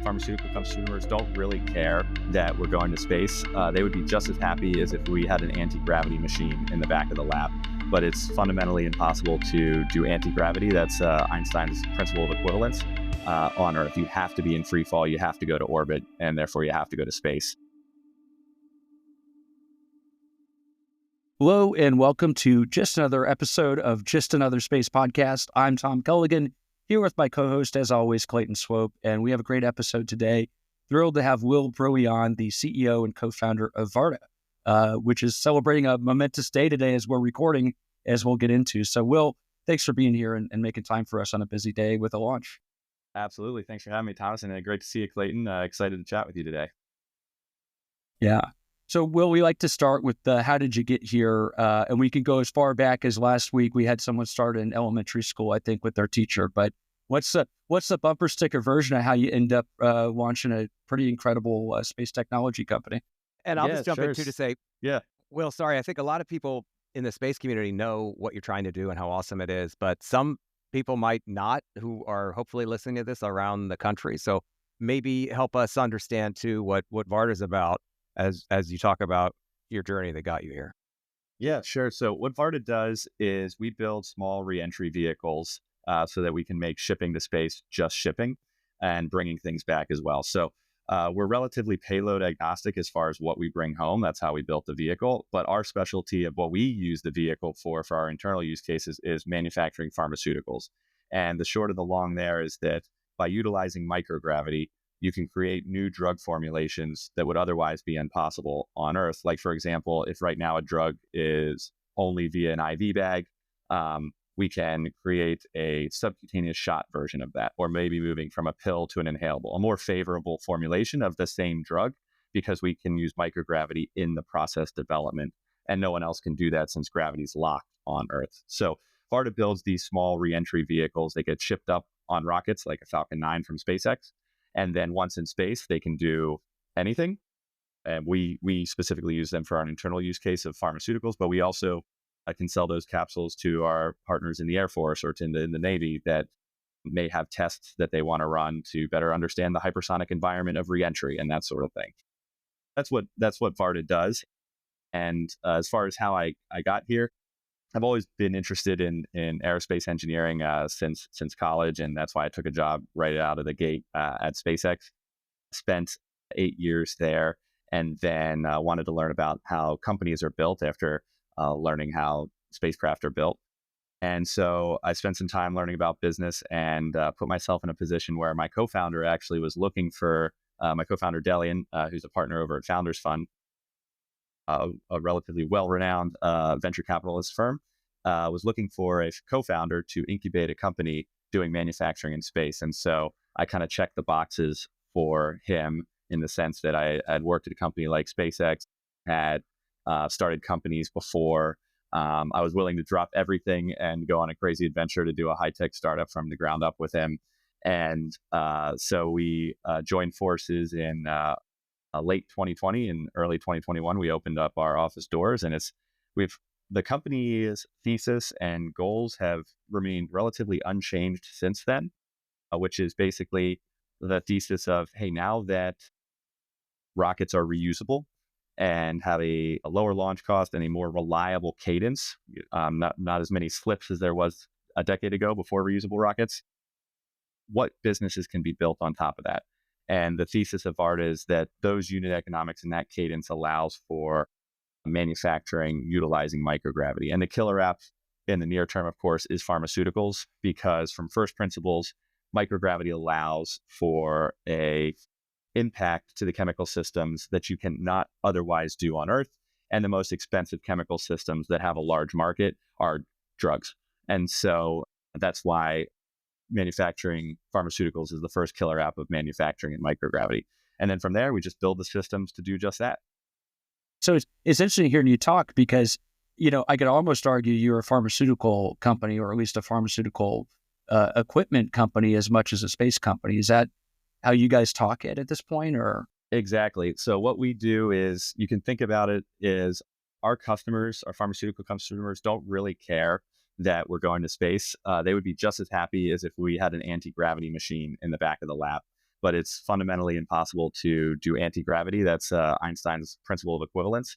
pharmaceutical consumers don't really care that we're going to space. They would be just as happy as if we had an anti-gravity machine in the back of the lab. But it's fundamentally impossible to do anti-gravity. That's Einstein's principle of equivalence on Earth. You have to be in free fall, you have to go to orbit, and therefore you have to go to space. Hello, and welcome to just another episode of Just Another Space Podcast. I'm Tom Culligan, here with my co-host, as always, Clayton Swope, and we have a great episode today. Thrilled to have Bruey on, the CEO and co-founder of Varda, which is celebrating a momentous day today as we're recording, as we'll get into. So, Will, thanks for being here and making time for us on a busy day with a launch. Absolutely. Thanks for having me, Thomas, and great to see you, Clayton. Excited to chat with you today. Yeah. So, Will, we like to start with how did you get here? And we can go as far back as last week. We had someone start in elementary school, I think, with their teacher. But what's the bumper sticker version of how you end up launching a pretty incredible space technology company? And I'll just jump in too to say, yeah, Will, sorry, I think a lot of people in the space community know what you're trying to do and how awesome it is, but some people might not, who are hopefully listening to this around the country. So maybe help us understand too what Varda's about as you talk about your journey that got you here. Yeah, sure. So what Varda does is we build small reentry vehicles so that we can make shipping to space just shipping and bringing things back as well. So we're relatively payload agnostic as far as what we bring home. That's how we built the vehicle. But our specialty of what we use the vehicle for our internal use cases is manufacturing pharmaceuticals. And the short of the long there is that by utilizing microgravity, you can create new drug formulations that would otherwise be impossible on Earth. Like, for example, if right now a drug is only via an IV bag, we can create a subcutaneous shot version of that, or maybe moving from a pill to an inhalable, a more favorable formulation of the same drug, because we can use microgravity in the process development. And no one else can do that since gravity's locked on Earth. So Varda builds these small reentry vehicles. They get shipped up on rockets like a Falcon 9 from SpaceX. And then once in space, they can do anything. And we specifically use them for our internal use case of pharmaceuticals, but we also can sell those capsules to our partners in the Air Force or in the Navy that may have tests that they want to run to better understand the hypersonic environment of reentry and that sort of thing. That's what Varda does. And as far as how I got here, I've always been interested in aerospace engineering since college, and that's why I took a job right out of the gate at SpaceX. Spent 8 years there, and then wanted to learn about how companies are built after learning how spacecraft are built. And so I spent some time learning about business and put myself in a position where my co-founder actually was looking for my co-founder Delian, who's a partner over at Founders Fund, a relatively well-renowned venture capitalist firm, was looking for a co-founder to incubate a company doing manufacturing in space. And so I kind of checked the boxes for him in the sense that I had worked at a company like SpaceX, had started companies before. I was willing to drop everything and go on a crazy adventure to do a high-tech startup from the ground up with him. And so we joined forces in late 2020 and early 2021, we opened up our office doors, and the company's thesis and goals have remained relatively unchanged since then, which is basically the thesis of, hey, now that rockets are reusable and have a lower launch cost and a more reliable cadence, not as many slips as there was a decade ago before reusable rockets, what businesses can be built on top of that? And the thesis of Varda is that those unit economics and that cadence allows for manufacturing utilizing microgravity. And the killer app in the near term, of course, is pharmaceuticals, because from first principles, microgravity allows for a impact to the chemical systems that you cannot otherwise do on Earth. And the most expensive chemical systems that have a large market are drugs. And so that's why manufacturing pharmaceuticals is the first killer app of manufacturing in microgravity. And then from there, we just build the systems to do just that. So it's interesting hearing you talk because, I could almost argue you're a pharmaceutical company, or at least a pharmaceutical equipment company as much as a space company. Is that how you guys talk at this point, or? Exactly. So what we do is, you can think about it is our customers, our pharmaceutical consumers, don't really care that we're going to space. They would be just as happy as if we had an anti-gravity machine in the back of the lab. but it's fundamentally impossible to do anti-gravity. That's Einstein's principle of equivalence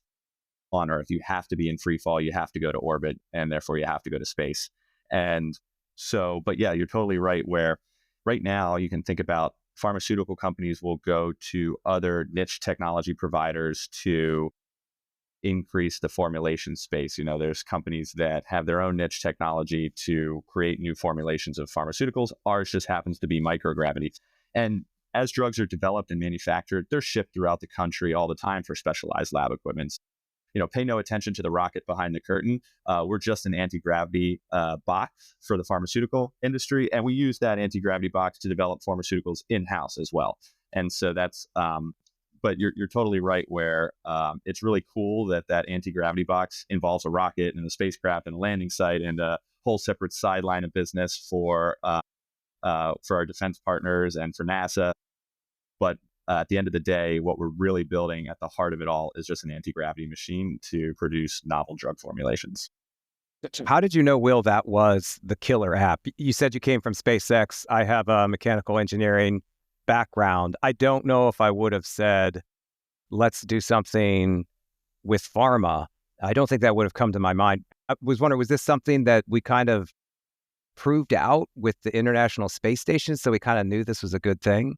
on Earth. You have to be in free fall, you have to go to orbit, and therefore you have to go to space. And so, but yeah, you're totally right, where right now you can think about pharmaceutical companies will go to other niche technology providers to increase the formulation space. There's companies that have their own niche technology to create new formulations of pharmaceuticals. Ours just happens to be microgravity. And as drugs are developed and manufactured, they're shipped throughout the country all the time for specialized lab equipment. Pay no attention to the rocket behind the curtain. We're just an anti-gravity box for the pharmaceutical industry, and we use that anti-gravity box to develop pharmaceuticals in-house as well. And so that's, but you're totally right, where it's really cool that anti-gravity box involves a rocket and a spacecraft and a landing site and a whole separate sideline of business for our defense partners and for NASA. But at the end of the day, what we're really building at the heart of it all is just an anti-gravity machine to produce novel drug formulations. How did you know, Will, that was the killer app? You said you came from SpaceX. I have a mechanical engineering background. I don't know if I would have said, let's do something with pharma. I don't think that would have come to my mind. I was wondering, was this something that we kind of proved out with the International Space Station, so we kind of knew this was a good thing?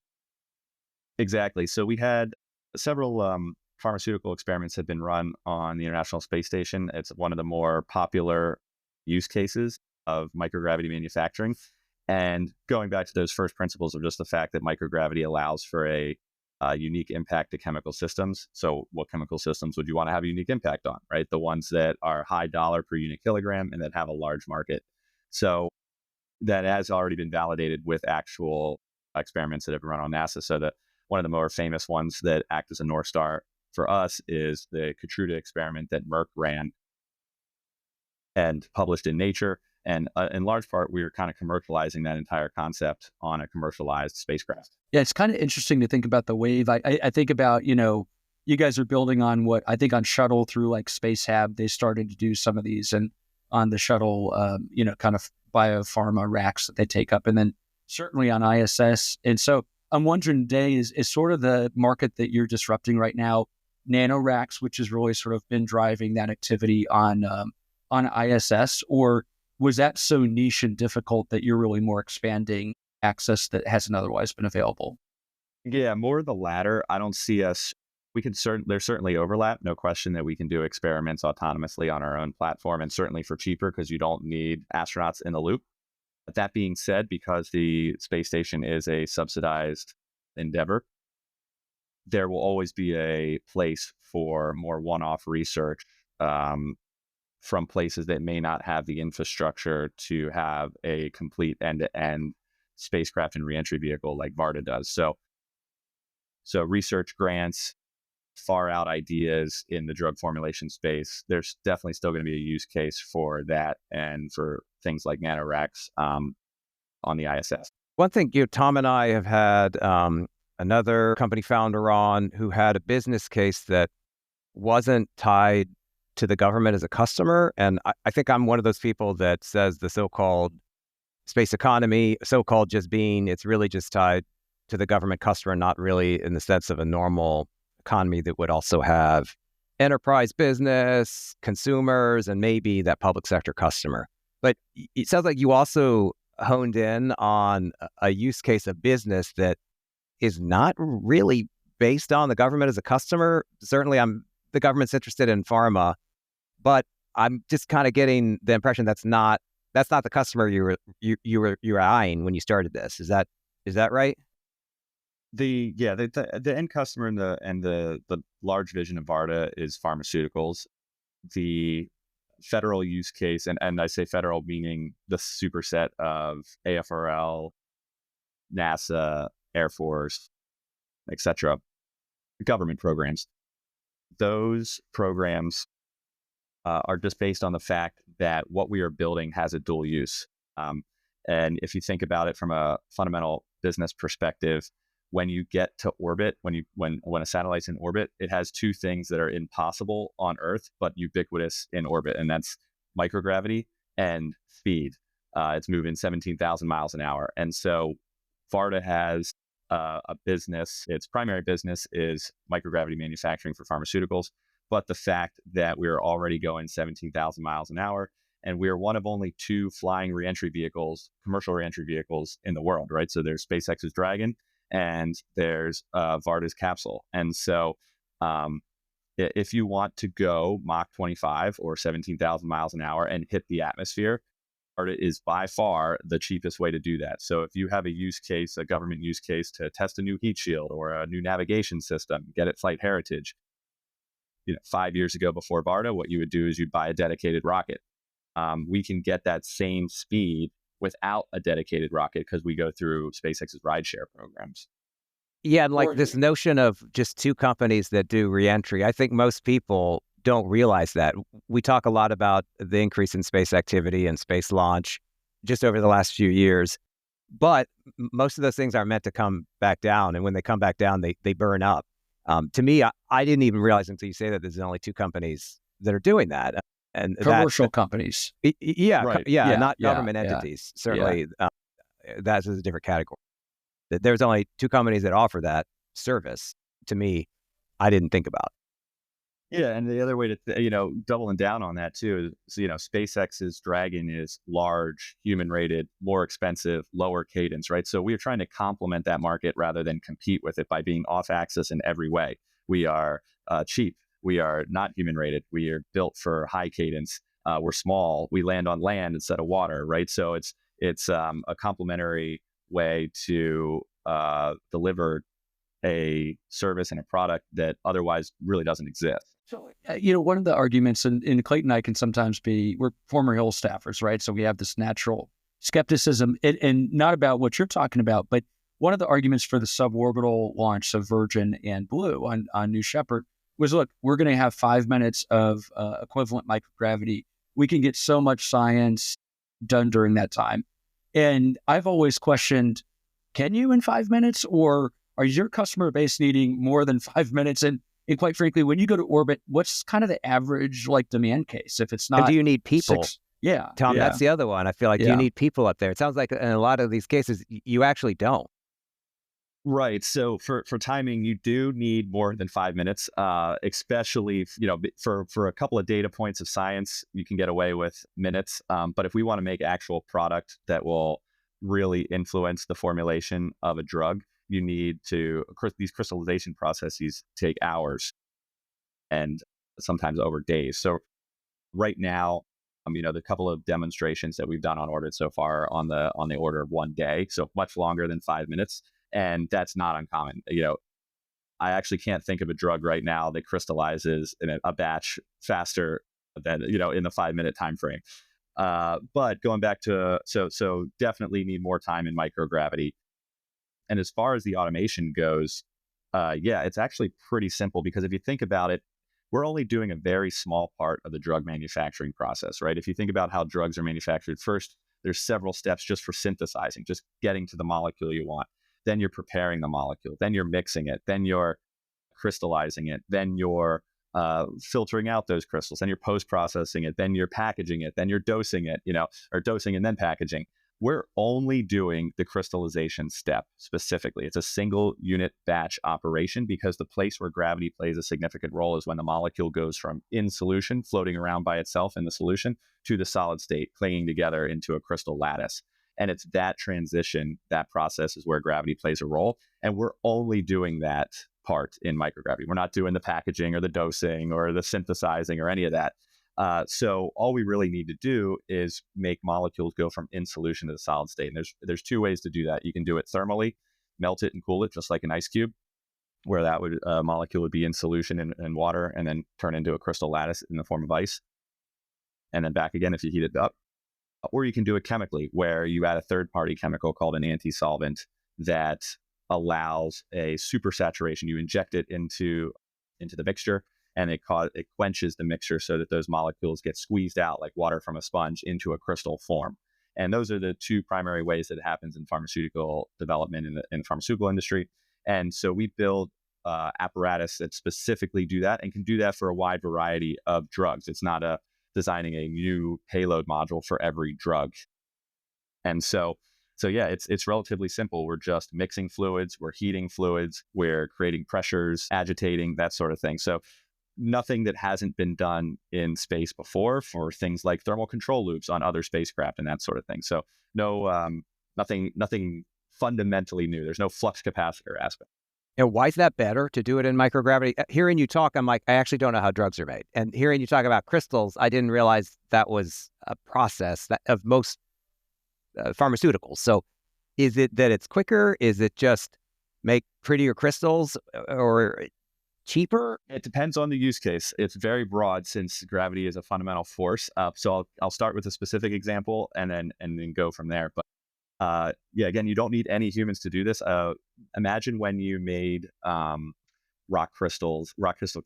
Exactly. So we had several pharmaceutical experiments had been run on the International Space Station. It's one of the more popular use cases of microgravity manufacturing. And going back to those first principles of just the fact that microgravity allows for a unique impact to chemical systems. So what chemical systems would you want to have a unique impact on, right? The ones that are high dollar per unit kilogram and that have a large market. So that has already been validated with actual experiments that have been run on NASA. So that one of the more famous ones that act as a North Star for us is the Keytruda experiment that Merck ran and published in Nature. And in large part, we were kind of commercializing that entire concept on a commercialized spacecraft. Yeah, it's kind of interesting to think about the wave. I think about, you guys are building on what I think on shuttle through like Space Hab, they started to do some of these, and on the shuttle, kind of biopharma racks that they take up, and then certainly on ISS. And so I'm wondering today is sort of the market that you're disrupting right now, nano racks, which has really sort of been driving that activity on ISS, or was that so niche and difficult that you're really more expanding access that hasn't otherwise been available? Yeah, more the latter. I don't see us. There's certainly overlap, no question that we can do experiments autonomously on our own platform, and certainly for cheaper because you don't need astronauts in the loop. But that being said, because the space station is a subsidized endeavor, there will always be a place for more one-off research from places that may not have the infrastructure to have a complete end-to-end spacecraft and reentry vehicle like Varda does. So research grants, far out ideas in the drug formulation space, there's definitely still going to be a use case for that and for things like nanoracks on the ISS. One thing, Tom and I have had another company founder on who had a business case that wasn't tied to the government as a customer. And I think I'm one of those people that says the so-called space economy, so-called just being, it's really just tied to the government customer, not really in the sense of a normal economy that would also have enterprise business, consumers, and maybe that public sector customer. But it sounds like you also honed in on a use case of business that is not really based on the government as a customer. Certainly the government's interested in pharma, but I'm just kind of getting the impression that's not the customer you were eyeing when you started this. Is that right? The end customer and the large vision of Varda is pharmaceuticals. The federal use case, and I say federal meaning the superset of AFRL, NASA, Air Force, etc., government programs. Those programs are just based on the fact that what we are building has a dual use. And if you think about it from a fundamental business perspective, when you get to orbit, when a satellite's in orbit, it has two things that are impossible on Earth but ubiquitous in orbit, and that's microgravity and speed. It's moving 17,000 miles an hour, and so Varda has a business. Its primary business is microgravity manufacturing for pharmaceuticals. But the fact that we're already going 17,000 miles an hour, and we're one of only 2 flying reentry vehicles, commercial reentry vehicles in the world, right? So there's SpaceX's Dragon and there's Varda's capsule. And so if you want to go Mach 25 or 17,000 miles an hour and hit the atmosphere, Varda is by far the cheapest way to do that. So if you have a use case, a government use case to test a new heat shield or a new navigation system, get it flight heritage, 5 years ago before Varda, what you would do is you'd buy a dedicated rocket. We can get that same speed without a dedicated rocket because we go through SpaceX's rideshare programs. Yeah, and like this notion of just 2 companies that do reentry, I think most people don't realize that. We talk a lot about the increase in space activity and space launch just over the last few years, but most of those things are meant to come back down, and when they come back down, they burn up. To me, I didn't even realize until you say that there's only 2 companies that are doing that. And commercial companies. Yeah, right. Not government entities. Certainly, that's a different category. There's only 2 companies that offer that service. To me, I didn't think about. Yeah, and the other way to doubling down on that too is SpaceX's Dragon is large, human-rated, more expensive, lower cadence, right? So we are trying to complement that market rather than compete with it by being off-axis in every way. We are cheap. We are not human-rated. We are built for high cadence. We're small. We land on land instead of water, right? So it's a complementary way to deliver a service and a product that otherwise really doesn't exist. So, one of the arguments, and Clayton and I can sometimes we're former Hill staffers, right? So we have this natural skepticism, and not about what you're talking about, but one of the arguments for the suborbital launch of Virgin and Blue on New Shepard was, look, we're going to have 5 minutes of equivalent microgravity. We can get so much science done during that time. And I've always questioned, can you in 5 minutes, or are your customer base needing more than 5 minutes? And quite frankly, when you go to orbit, what's kind of the average demand case? If it's not, and do you need people? 6, yeah, Tom, that's the other one. I feel like you need people up there. It sounds like in a lot of these cases, you actually don't. Right. So for timing, you do need more than 5 minutes, especially, for a couple of data points of science, you can get away with minutes. But if we want to make actual product that will really influence the formulation of a drug, you need these crystallization processes take hours and sometimes over days. So right now, the couple of demonstrations that we've done on orbit so far on the order of 1 day, so much longer than 5 minutes. And that's not uncommon. I actually can't think of a drug right now that crystallizes in a batch faster than, in the 5 minute time frame. But going back to, so definitely need more time in microgravity. And as far as the automation goes, it's actually pretty simple, because if you think about it, we're only doing a very small part of the drug manufacturing process, right? If you think about how drugs are manufactured, first, there's several steps just for synthesizing, just getting to the molecule you want. Then you're preparing the molecule, then you're mixing it, then you're crystallizing it, then you're filtering out those crystals, then you're post-processing it, then you're packaging it, then you're dosing it, or dosing and then packaging. We're only doing the crystallization step specifically. It's a single unit batch operation, because the place where gravity plays a significant role is when the molecule goes from in solution, floating around by itself in the solution, to the solid state, clinging together into a crystal lattice. And it's that transition, that process is where gravity plays a role. And we're only doing that part in microgravity. We're not doing the packaging or the dosing or the synthesizing or any of that. So all we really need to do is make molecules go from in solution to the solid state. And there's 2 ways to do that. You can do it thermally, melt it and cool it just like an ice cube, where that molecule would be in solution in water and then turn into a crystal lattice in the form of ice, and then back again if you heat it up. Or you can do it chemically, where you add a third-party chemical called an anti-solvent that allows a supersaturation. You inject it into the mixture, and it quenches the mixture so that those molecules get squeezed out like water from a sponge into a crystal form. And those are the 2 primary ways that it happens in pharmaceutical development in the pharmaceutical industry. And so we build apparatus that specifically do that and can do that for a wide variety of drugs. It's not designing a new payload module for every drug. And so So yeah, it's relatively simple. We're just mixing fluids, we're heating fluids, we're creating pressures, agitating, that sort of thing. So nothing that hasn't been done in space before for things like thermal control loops on other spacecraft and that sort of thing. So no, nothing fundamentally new. There's no flux capacitor aspect. And why is that better to do it in microgravity? Hearing you talk, I'm like, I actually don't know how drugs are made. And hearing you talk about crystals, I didn't realize that was a process of most pharmaceuticals. So is it that it's quicker? Is it just make prettier crystals or cheaper? It depends on the use case. It's very broad since gravity is a fundamental force. So I'll start with a specific example and then go from there. But yeah, again, you don't need any humans to do this. Imagine when you made rock crystal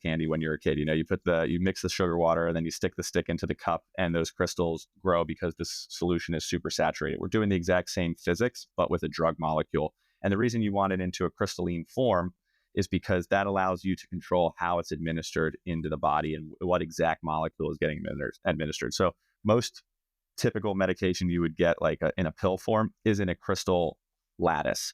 candy when you're a kid. You mix the sugar water and then you stick the stick into the cup, and those crystals grow because this solution is super saturated. We're doing the exact same physics, but with a drug molecule. And the reason you want it into a crystalline form is because that allows you to control how it's administered into the body and what exact molecule is getting administered. So most typical medication you would get in a pill form is in a crystal lattice.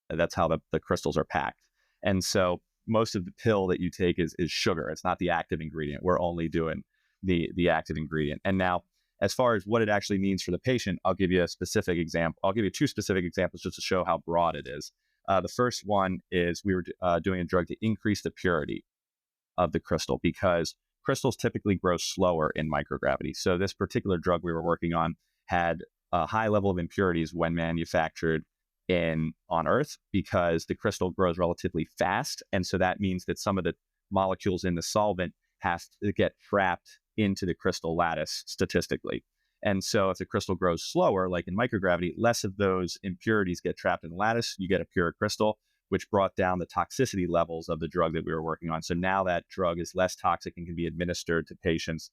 That's how the crystals are packed. And so most of the pill that you take is sugar. It's not the active ingredient. We're only doing the active ingredient. And now, as far as what it actually means for the patient, I'll give you a specific example. I'll give you two specific examples just to show how broad it is. The first one is we were doing a drug to increase the purity of the crystal because crystals typically grow slower in microgravity. So this particular drug we were working on had a high level of impurities when manufactured on Earth because the crystal grows relatively fast. And so that means that some of the molecules in the solvent have to get trapped into the crystal lattice statistically. And so if the crystal grows slower, like in microgravity, less of those impurities get trapped in the lattice, you get a pure crystal, which brought down the toxicity levels of the drug that we were working on. So now that drug is less toxic and can be administered to patients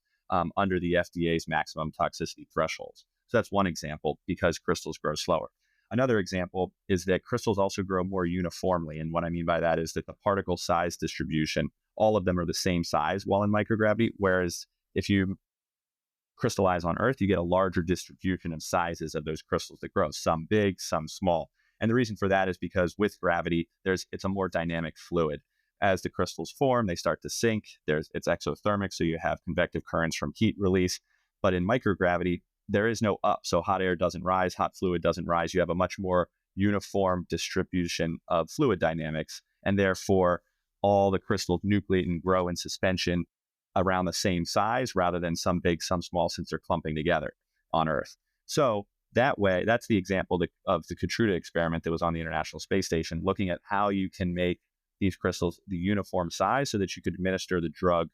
under the FDA's maximum toxicity thresholds. So that's one example because crystals grow slower. Another example is that crystals also grow more uniformly. And what I mean by that is that the particle size distribution, all of them are the same size while in microgravity, whereas if you crystallize on Earth, you get a larger distribution of sizes of those crystals that grow, some big, some small. And the reason for that is because with gravity, it's a more dynamic fluid. As the crystals form, they start to sink. It's exothermic, so you have convective currents from heat release. But in microgravity, there is no up. So hot air doesn't rise, hot fluid doesn't rise. You have a much more uniform distribution of fluid dynamics. And therefore, all the crystals nucleate and grow in suspension around the same size rather than some big, some small, since they're clumping together on Earth. So that way, that's the example of the Keytruda experiment that was on the International Space Station, looking at how you can make these crystals the uniform size so that you could administer the drug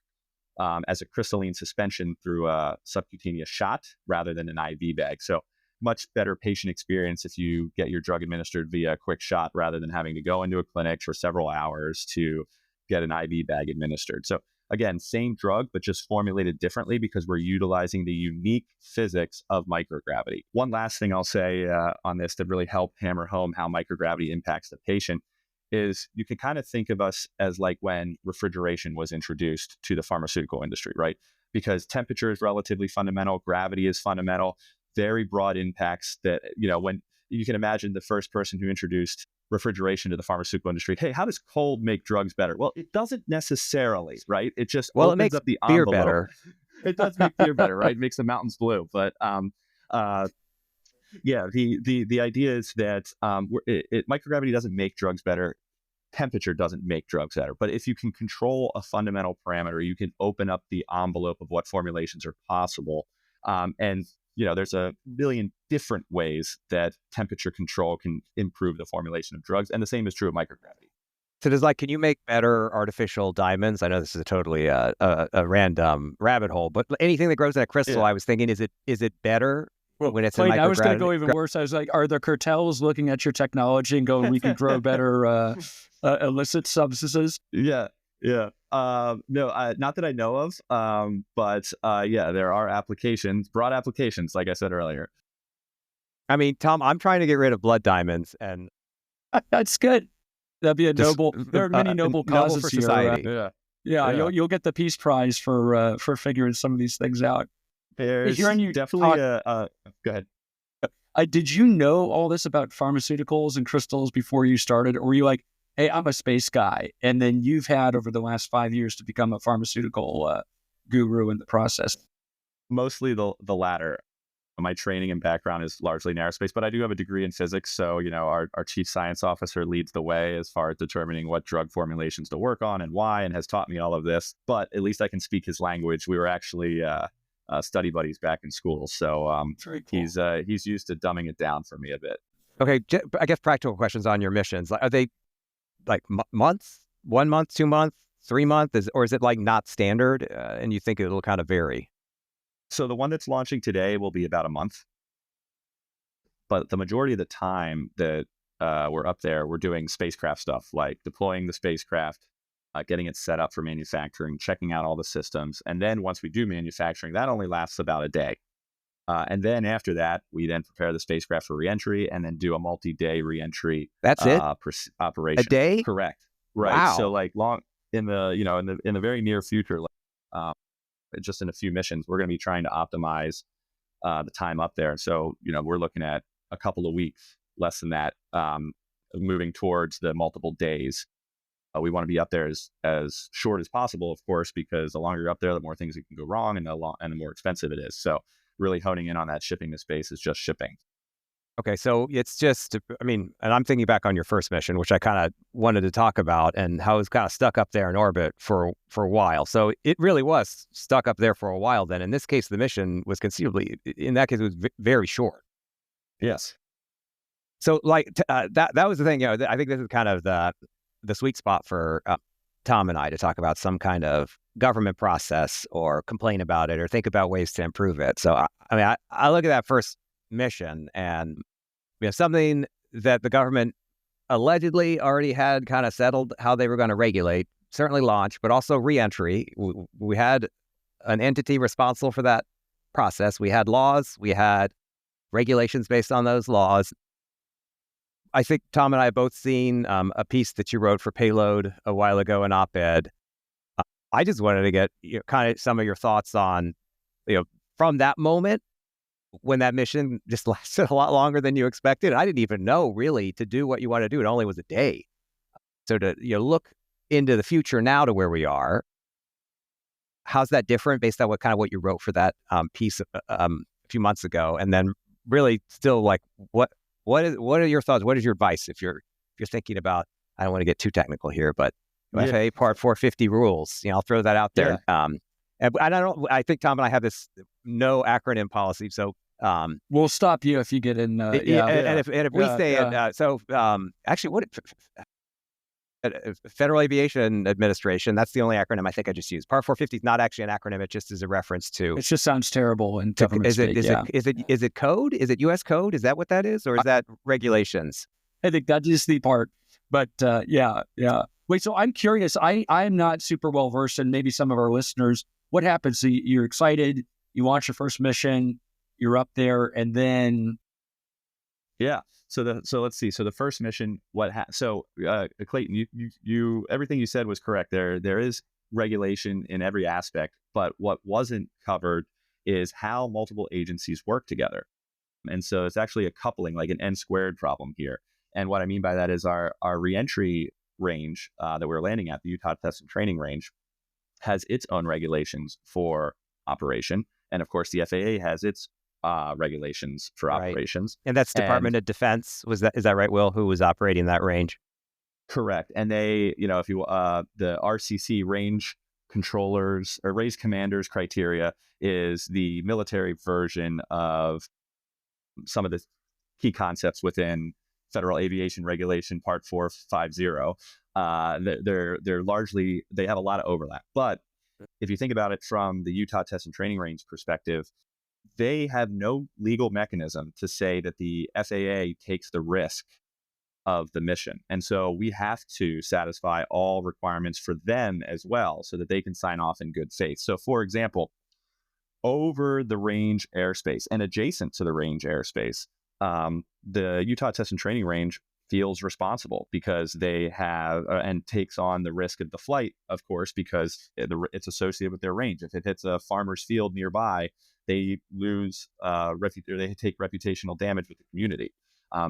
as a crystalline suspension through a subcutaneous shot rather than an IV bag. So much better patient experience if you get your drug administered via a quick shot rather than having to go into a clinic for several hours to get an IV bag administered. So again, same drug, but just formulated differently because we're utilizing the unique physics of microgravity. One last thing I'll say on this to really help hammer home how microgravity impacts the patient is you can kind of think of us as like when refrigeration was introduced to the pharmaceutical industry, right? Because temperature is relatively fundamental, gravity is fundamental, very broad impacts that, when you can imagine the first person who introduced refrigeration to the pharmaceutical industry. Hey, how does cold make drugs better? Well, it doesn't necessarily, right? It just opens up the beer envelope. better. It does make beer better, right? It makes the mountains blue. But yeah, the idea is that microgravity doesn't make drugs better. Temperature doesn't make drugs better. But if you can control a fundamental parameter, you can open up the envelope of what formulations are possible. And there's a million different ways that temperature control can improve the formulation of drugs. And the same is true of microgravity. So can you make better artificial diamonds? I know this is a totally a random rabbit hole, but anything that grows in a crystal, Yeah. I was thinking, is it better when it's Clayton, in microgravity? I was going to go even worse. I was like, are the cartels looking at your technology and going, we can grow better illicit substances? Yeah. No, not that I know of. But yeah, there are broad applications, like I said earlier. I mean, Tom, I'm trying to get rid of blood diamonds, and That's good. That'd be a noble. There are many noble causes for here. society. Yeah. You'll get the Peace Prize for figuring some of these things out. There's Hearing you definitely talk, go ahead. Did you know all this about pharmaceuticals and crystals before you started? Or were you like, hey, I'm a space guy, and then you've had over the last 5 years to become a pharmaceutical guru in the process? Mostly the latter. My training and background is largely in aerospace, but I do have a degree in physics. So, our chief science officer leads the way as far as determining what drug formulations to work on and why, and has taught me all of this. But at least I can speak his language. We were actually study buddies back in school. So Very cool. he's used to dumbing it down for me a bit. Okay, I guess practical questions on your missions. Are they like months, 1 month, 2 months, 3 months, or is it like not standard? And you think it'll kind of vary? So the one that's launching today will be about a month. But the majority of the time that we're up there, we're doing spacecraft stuff like deploying the spacecraft, getting it set up for manufacturing, checking out all the systems. And then once we do manufacturing, that only lasts about a day. And then after that, we then prepare the spacecraft for reentry and then do a multi-day reentry That's it? operation. A day? Correct. Right. Wow. So like long in the very near future, just in a few missions, we're going to be trying to optimize the time up there. So, we're looking at a couple of weeks, less than that, moving towards the multiple days. We want to be up there as short as possible, of course, because the longer you're up there, the more things that can go wrong and the more expensive it is. So really honing in on that shipping to space is just shipping. Okay, so it's just, and I'm thinking back on your first mission, which I kind of wanted to talk about, and how it was kind of stuck up there in orbit for a while. So it really was stuck up there for a while then. In this case, the mission was in that case, it was very short. Yes. So that was the thing, I think this is kind of the sweet spot for Tom and I to talk about some kind of government process or complain about it or think about ways to improve it. So, I look at that first mission, and we have something that the government allegedly already had kind of settled how they were going to regulate, certainly launch, but also reentry. We had an entity responsible for that process. We had laws, we had regulations based on those laws. I think Tom and I have both seen a piece that you wrote for Payload a while ago, an op-ed. I just wanted to get kind of some of your thoughts on, from that moment when that mission just lasted a lot longer than you expected. I didn't even know really to do what you want to do. It only was a day. So to look into the future now to where we are, how's that different based on what you wrote for that piece a few months ago, and then really still like what are your thoughts? What is your advice if you're thinking about? I don't want to get too technical here, but FAA Part 450 rules. I'll throw that out there. Yeah. And I think Tom and I have this no acronym policy, so we'll stop you if you get in. And if we say it, actually, what Federal Aviation Administration? That's the only acronym I think I just used. Part 450 is not actually an acronym; it just is a reference to. It just sounds terrible in government speak. Is it code? Is it U.S. code? Is that what that is, or is that regulations? I think that is the part. But yeah. Wait, so I'm curious. I'm not super well versed, and maybe some of our listeners. What happens? So you're excited. You launch your first mission. You're up there, and then. Yeah. So let's see. So the first mission, Clayton, you everything you said was correct. There is regulation in every aspect, but what wasn't covered is how multiple agencies work together. And so it's actually a coupling, like an n-squared problem here. And what I mean by that is our reentry range that we're landing at, the Utah Test and Training Range, has its own regulations for operation. And of course, the FAA has its regulations for operations. And that's Department of Defense. Is that right, Will, who was operating that range? Correct. And they, if you, the RCC range controllers or raised commanders criteria is the military version of some of the key concepts within Federal Aviation Regulation Part 450. They're largely, they have a lot of overlap. But if you think about it from the Utah Test and Training Range perspective, they have no legal mechanism to say that the FAA takes the risk of the mission. And so we have to satisfy all requirements for them as well so that they can sign off in good faith. So for example, over the range airspace and adjacent to the range airspace, the Utah Test and Training Range feels responsible because they have and takes on the risk of the flight, of course, because it's associated with their range. If it hits a farmer's field nearby, they lose, or they take reputational damage with the community.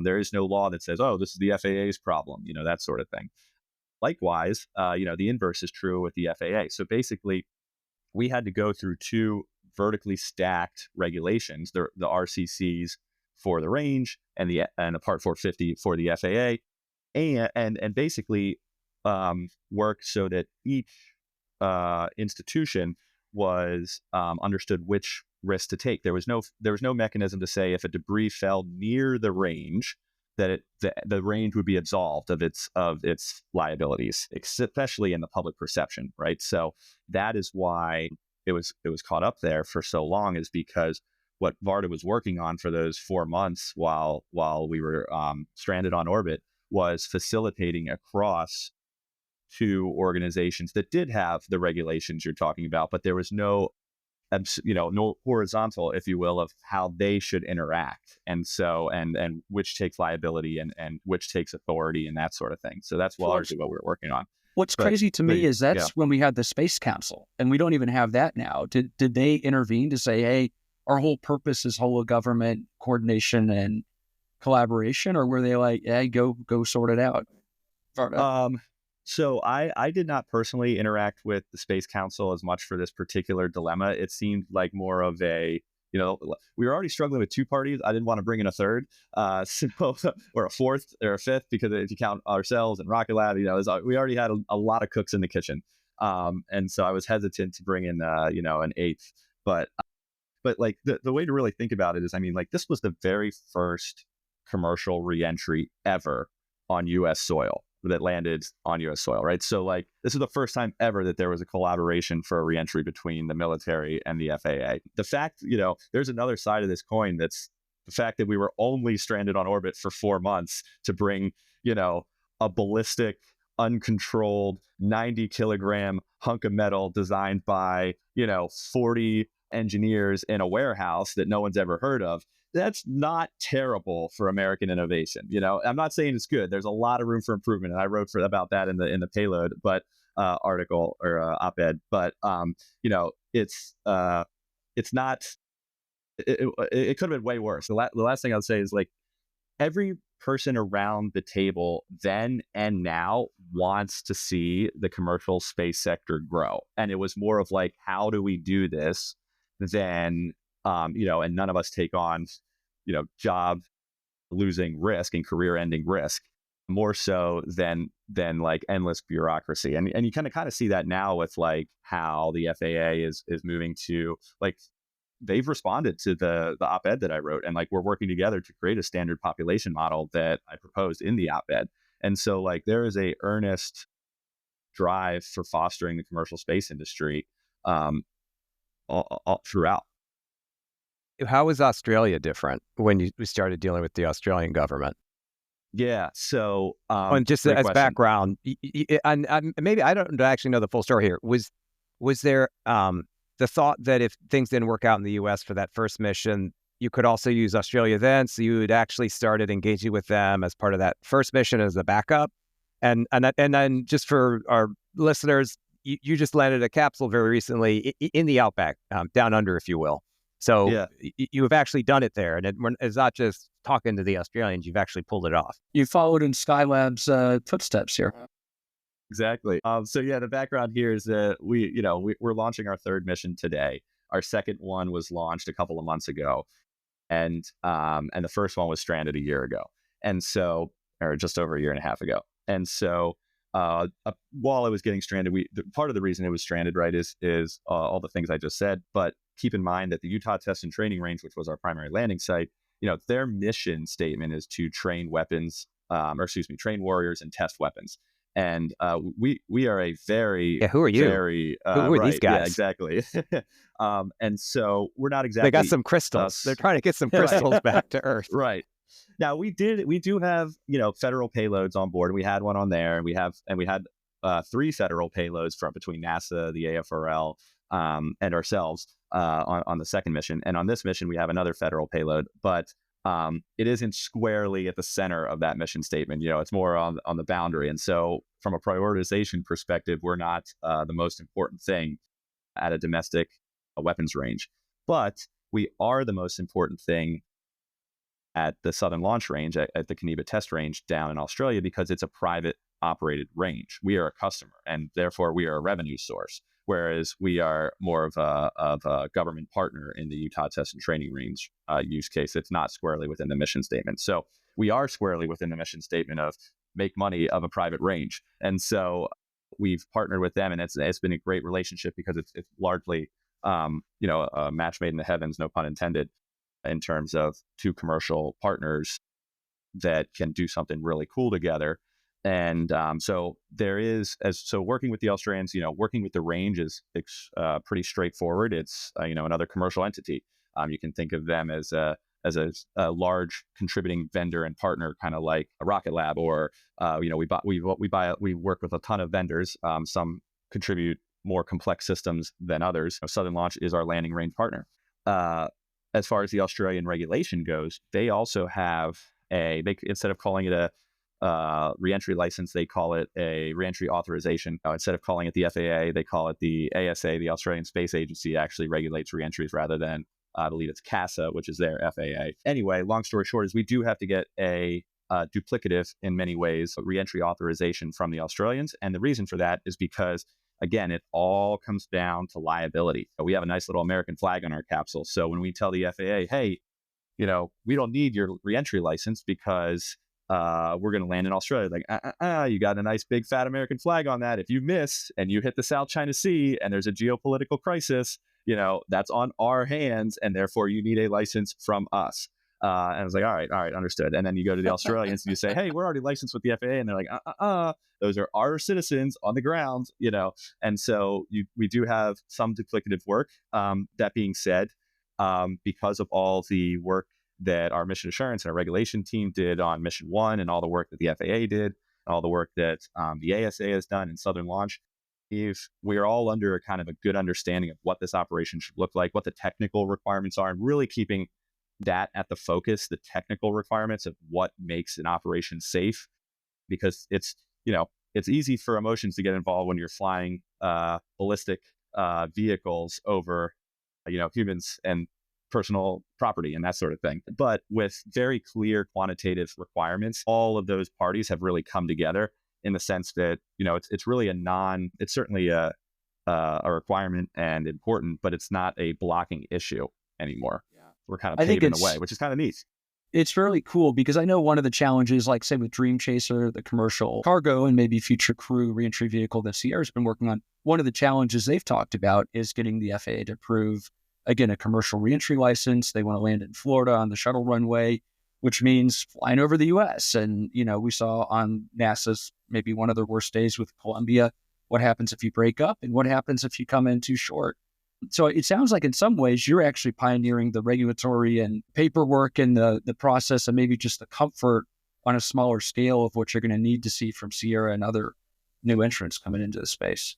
There is no law that says, oh, this is the FAA's problem, that sort of thing. Likewise, the inverse is true with the FAA. So basically, we had to go through two vertically stacked regulations, the RCCs for the range and the Part 450 for the FAA, and basically work so that each institution was understood which risk to take. There was no mechanism to say if a debris fell near the range that the range would be absolved of its liabilities, especially in the public perception, right? So that is why it was caught up there for so long, is because what Varda was working on for those 4 months while we were stranded on orbit was facilitating across two organizations that did have the regulations you're talking about, but there was no horizontal, if you will, of how they should interact, and which takes liability and which takes authority and that sort of thing. So that's largely what we're working on. What's crazy to me is that's when we had the Space Council, and we don't even have that now. Did they intervene to say, hey, our whole purpose is whole of government coordination and collaboration, or were they like, hey, go sort it out? So I did not personally interact with the Space Council as much for this particular dilemma. It seemed like more of a, we were already struggling with two parties. I didn't want to bring in a third, or a fourth or a fifth, because if you count ourselves and Rocket Lab, we already had a lot of cooks in the kitchen. And so I was hesitant to bring in, an eighth. But like the way to really think about it is, this was the very first commercial reentry ever on U.S. soil that landed on U.S. soil, right? So like this is the first time ever that there was a collaboration for a reentry between the military and the FAA. The fact, there's another side of this coin, that's the fact that we were only stranded on orbit for 4 months to bring, a ballistic, uncontrolled 90-kilogram hunk of metal designed by, 40 engineers in a warehouse that no one's ever heard of. That's not terrible for American innovation. I'm not saying it's good. There's a lot of room for improvement, and I wrote about that in the payload, but article or op-ed. But it's not. It could have been way worse. The last thing I'll say is, like, every person around the table then and now wants to see the commercial space sector grow, and it was more of like, how do we do this than and none of us take on, job losing risk and career ending risk, more so than like endless bureaucracy. And you kind of see that now with like how the FAA is moving to, like, they've responded to the op-ed that I wrote, and like we're working together to create a standard population model that I proposed in the op-ed. And so like there is a earnest drive for fostering the commercial space industry all throughout. How is Australia different when we started dealing with the Australian government? Yeah, so and just as question. Background, and maybe I don't actually know the full story here. Was there the thought that if things didn't work out in the U.S. for that first mission, you could also use Australia then? So you had actually started engaging with them as part of that first mission as a backup, and then just for our listeners, you just landed a capsule very recently in the outback, down under, if you will. So yeah. You have actually done it there, and it's not just talking to the Australians. You've actually pulled it off. You followed in Skylab's footsteps here. Exactly. So yeah, the background here is that we're launching our third mission today. Our second one was launched a couple of months ago, and the first one was stranded a year ago, or just over a year and a half ago. And so while I was getting stranded, part of the reason it was stranded, right, is all the things I just said. But keep in mind that the Utah Test and Training Range, which was our primary landing site, their mission statement is to train train warriors and test weapons. And we are a very who are you? Very who are right, these guys? Yeah, exactly. And so we're not exactly. They got some crystals. They're trying to get some crystals back to Earth. Right. Now we do have federal payloads on board. We had one on there, and we had 3 federal payloads from between NASA, the AFRL, and ourselves on the second mission. And on this mission, we have another federal payload, but it isn't squarely at the center of that mission statement. It's more on the boundary. And so from a prioritization perspective, we're not the most important thing at a domestic weapons range. But we are the most important thing at the Southern Launch Range, at the Kaniba Test Range down in Australia, because it's a private operated range. We are a customer, and therefore we are a revenue source. Whereas we are more of a government partner in the Utah Test and Training Range use case. It's not squarely within the mission statement. So we are squarely within the mission statement of make money of a private range. And so we've partnered with them, and it's been a great relationship because it's largely, a match made in the heavens, no pun intended, in terms of two commercial partners that can do something really cool together. And so working with the Australians, working with the range is pretty straightforward. It's another commercial entity. You can think of them as a large contributing vendor and partner, kind of like a Rocket Lab, or we work with a ton of vendors. Some contribute more complex systems than others. Southern Launch is our landing range partner. As far as the Australian regulation goes, they also have instead of calling it a reentry license, they call it a reentry authorization. Instead of calling it the FAA, they call it the ASA. The Australian Space Agency actually regulates reentries rather than, I believe it's CASA, which is their FAA. Anyway, long story short is we do have to get a duplicative, in many ways, reentry authorization from the Australians. And the reason for that is because, again, it all comes down to liability. We have a nice little American flag on our capsule. So when we tell the FAA, hey, we don't need your reentry license because we're going to land in Australia. Like, you got a nice big fat American flag on that. If you miss and you hit the South China Sea and there's a geopolitical crisis, that's on our hands, and therefore you need a license from us. And I was like, all right, understood. And then you go to the Australians and you say, hey, we're already licensed with the FAA. And they're like, those are our citizens on the ground, And so we do have some duplicative work. That being said, because of all the work that our mission assurance and our regulation team did on mission 1, and all the work that the FAA did, all the work that the ASA has done in Southern Launch, if we're all under a kind of a good understanding of what this operation should look like, what the technical requirements are, and really keeping that at the focus, the technical requirements of what makes an operation safe, because it's easy for emotions to get involved when you're flying ballistic vehicles over humans and personal property and that sort of thing. But with very clear quantitative requirements, all of those parties have really come together in the sense that, it's really it's certainly a requirement and important, but it's not a blocking issue anymore. Yeah. We're kind of paving the way, which is kind of neat. It's really cool because I know one of the challenges, like say with Dream Chaser, the commercial cargo and maybe future crew reentry vehicle that Sierra's been working on, one of the challenges they've talked about is getting the FAA to approve, again, a commercial reentry license. They want to land in Florida on the shuttle runway, which means flying over the U.S. And, we saw on NASA's maybe one of their worst days with Columbia, what happens if you break up and what happens if you come in too short. So it sounds like in some ways you're actually pioneering the regulatory and paperwork and the process, and maybe just the comfort on a smaller scale of what you're going to need to see from Sierra and other new entrants coming into the space.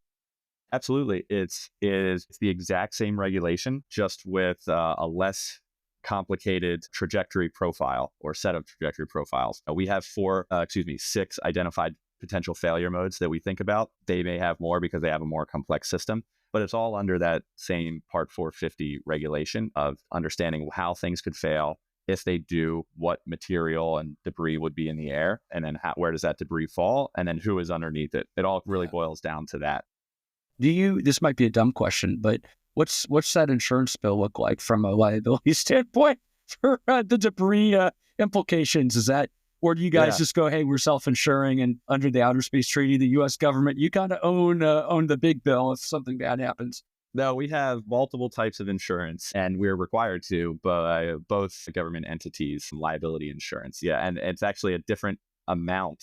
Absolutely. It's the exact same regulation, just with a less complicated trajectory profile or set of trajectory profiles. We have 6 identified potential failure modes that we think about. They may have more because they have a more complex system, but it's all under that same Part 450 regulation of understanding how things could fail. If they do, what material and debris would be in the air, and then where does that debris fall, and then who is underneath it. It all really boils down to that. This might be a dumb question, but what's that insurance bill look like from a liability standpoint for the debris implications? Is that, or do you guys just go, hey, we're self-insuring, and under the Outer Space Treaty, the U.S. government, you kind of own the big bill if something bad happens? No, we have multiple types of insurance, and we're required to by both government entities, liability insurance. Yeah, and it's actually a different amount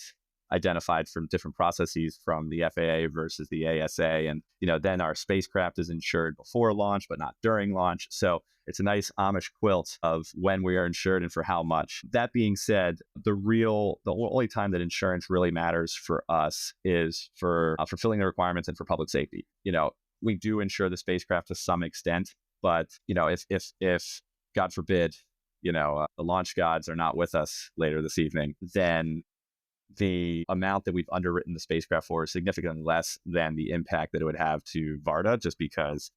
identified from different processes from the FAA versus the ASA. And, then our spacecraft is insured before launch, but not during launch. So it's a nice Amish quilt of when we are insured and for how much. That being said, the only time that insurance really matters for us is for fulfilling the requirements and for public safety. We do insure the spacecraft to some extent, but, if God forbid, the launch gods are not with us later this evening, then the amount that we've underwritten the spacecraft for is significantly less than the impact that it would have to Varda, just because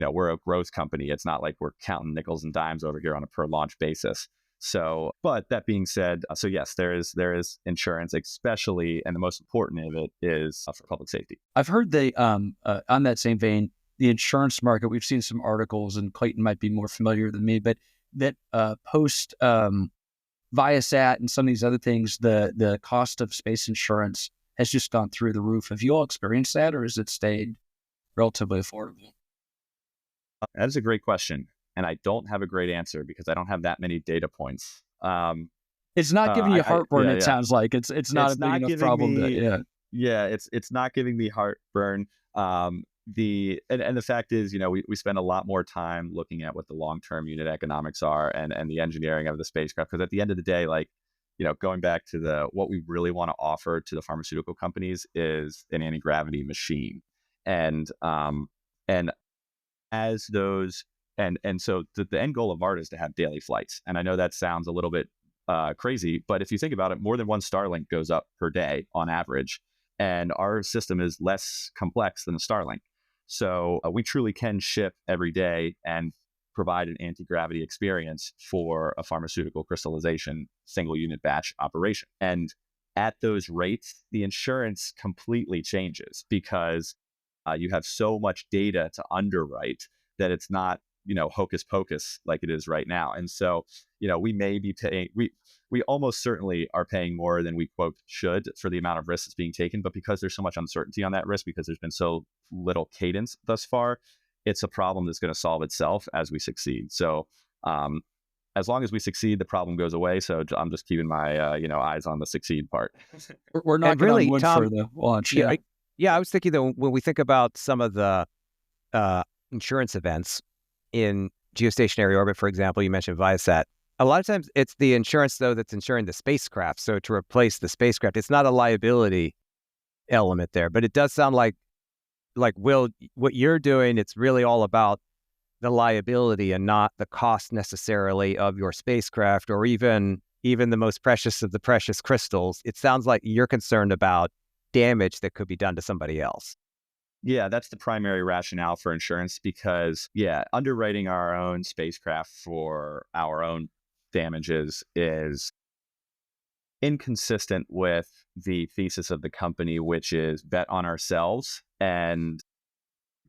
we're a growth company. It's not like we're counting nickels and dimes over here on a per launch basis. So, but that being said, so yes, there is insurance, especially, and the most important of it is for public safety. I've heard on that same vein, the insurance market, we've seen some articles, and Clayton might be more familiar than me, but that post Viasat and some of these other things, the cost of space insurance has just gone through the roof. Have you all experienced that, or has it stayed relatively affordable? That is a great question. And I don't have a great answer because I don't have that many data points. It's not giving you heartburn. Yeah, It sounds like it's not a big enough problem. It's not giving me heartburn. And the fact is, we spend a lot more time looking at what the long-term unit economics are and the engineering of the spacecraft. Because at the end of the day, going back to what we really want to offer to the pharmaceutical companies is an anti-gravity machine. And as those so the end goal of Varda is to have daily flights. And I know that sounds a little bit crazy, but if you think about it, more than one Starlink goes up per day on average, and our system is less complex than a Starlink. So we truly can ship every day and provide an anti-gravity experience for a pharmaceutical crystallization single unit batch operation. And at those rates, the insurance completely changes because you have so much data to underwrite that it's not hocus pocus like it is right now. And so we may be paying, we almost certainly are paying more than we quote should for the amount of risk that's being taken. But because there's so much uncertainty on that risk, because there's been so little cadence thus far, it's a problem that's going to solve itself as we succeed. So as long as we succeed, the problem goes away. So I'm just keeping my eyes on the succeed part. We're not really, on wood, Tom, for the launch. I was thinking though, when we think about some of the insurance events in geostationary orbit, for example, you mentioned Viasat. A lot of times it's the insurance though that's insuring the spacecraft. So to replace the spacecraft, it's not a liability element there, but it does sound like Will, what you're doing, it's really all about the liability and not the cost necessarily of your spacecraft or even the most precious of the precious crystals. It sounds like you're concerned about damage that could be done to somebody else. Yeah, that's the primary rationale for insurance because, underwriting our own spacecraft for our own damages is inconsistent with the thesis of the company, which is bet on ourselves and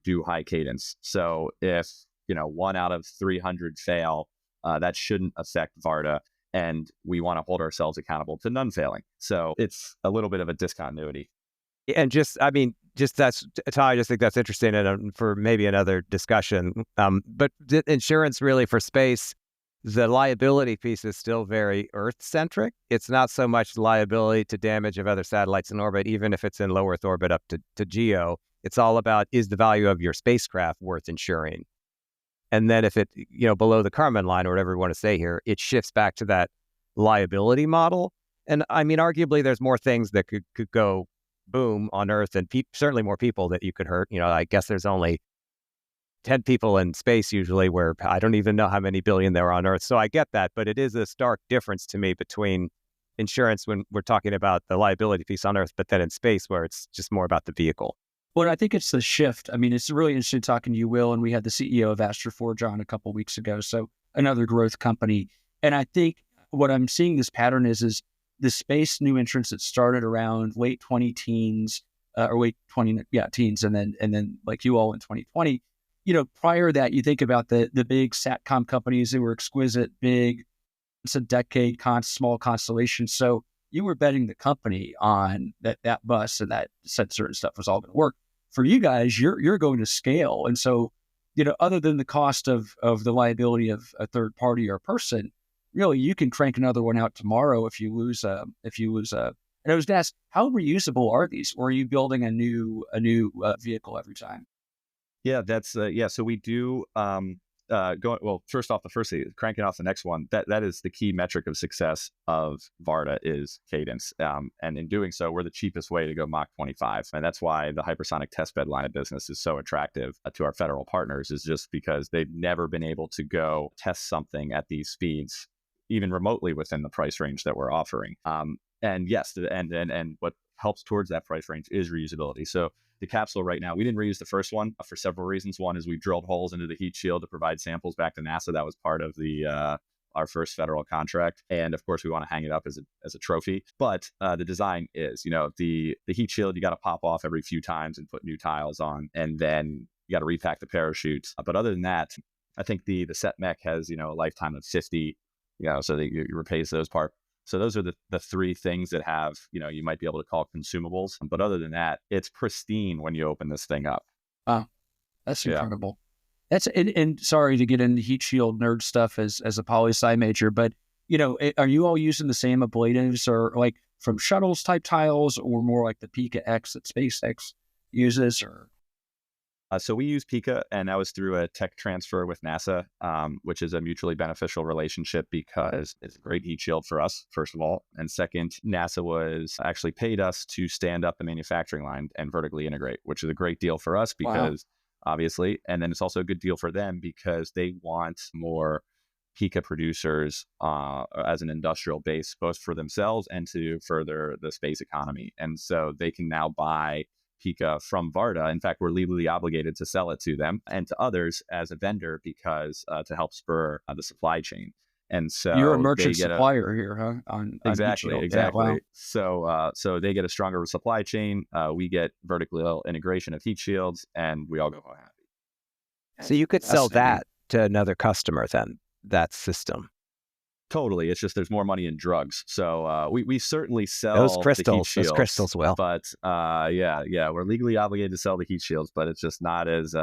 do high cadence. So if, 1 out of 300 fail, that shouldn't affect Varda. And we want to hold ourselves accountable to none failing. So it's a little bit of a discontinuity. And that's, Tom, I just think that's interesting and for maybe another discussion. But insurance really for space, the liability piece is still very Earth-centric. It's not so much liability to damage of other satellites in orbit, even if it's in low Earth orbit up to GEO. It's all about, is the value of your spacecraft worth insuring? And then if it, below the Kármán line or whatever we want to say here, it shifts back to that liability model. And arguably there's more things that could go boom on Earth and certainly more people that you could hurt. I guess there's only 10 people in space usually, where I don't even know how many billion there are on Earth. So I get that, but it is a stark difference to me between insurance when we're talking about the liability piece on Earth, but then in space where it's just more about the vehicle. Well, I think it's the shift. It's really interesting talking to you, Will, and we had the CEO of Astroforge on a couple of weeks ago. So another growth company. And I think what I'm seeing this pattern is the space new entrants that started around late 2010s or late 20 teens, and then like you all in 2020. Prior to that, you think about the big SATCOM companies. They were exquisite, big. It's a decade small constellation. So you were betting the company on that bus and that sensor and stuff was all going to work. For you guys, you're going to scale, and so other than the cost of the liability of a third party or a person, really you can crank another one out tomorrow if you lose a. And I was asked, how reusable are these? Or are you building a new vehicle every time? Yeah, that's So we do first off, the first thing, cranking off the next one. That is the key metric of success of Varda is cadence. And in doing so, we're the cheapest way to go Mach 25, and that's why the hypersonic testbed line of business is so attractive to our federal partners. Is just because they've never been able to go test something at these speeds, even remotely within the price range that we're offering. And yes, and what helps towards that price range is reusability. So the capsule right now, we didn't reuse the first one for several reasons. One is we drilled holes into the heat shield to provide samples back to NASA. That was part of the our first federal contract. And of course, we want to hang it up as a trophy. But the design is, the heat shield, you got to pop off every few times and put new tiles on. And then you got to repack the parachutes. But other than that, I think the set mech has, a lifetime of 50, so that you replace those parts. So those are the three things that have, you might be able to call consumables. But other than that, it's pristine when you open this thing up. Wow, that's incredible. That's and sorry to get into heat shield nerd stuff as a poli-sci major, but are you all using the same ablatives or like from shuttles type tiles or more like the Pika X that SpaceX uses? Or so we use Pika, and that was through a tech transfer with NASA, which is a mutually beneficial relationship because it's a great heat shield for us, first of all. And second, NASA was actually paid us to stand up the manufacturing line and vertically integrate, which is a great deal for us because obviously, and then it's also a good deal for them because they want more Pika producers as an industrial base, both for themselves and to further the space economy. And so they can now buy Pika from Varda. In fact, we're legally obligated to sell it to them and to others as a vendor because to help spur the supply chain. And so you're a merchant supplier here, huh? Exactly. Yeah, wow. So they get a stronger supply chain. We get vertical integration of heat shields, and we all go home happy. So you could sell that to another customer then, that system. Totally. It's just there's more money in drugs. So we certainly sell those crystals. The heat shields, those crystals will. But we're legally obligated to sell the heat shields, but it's just not as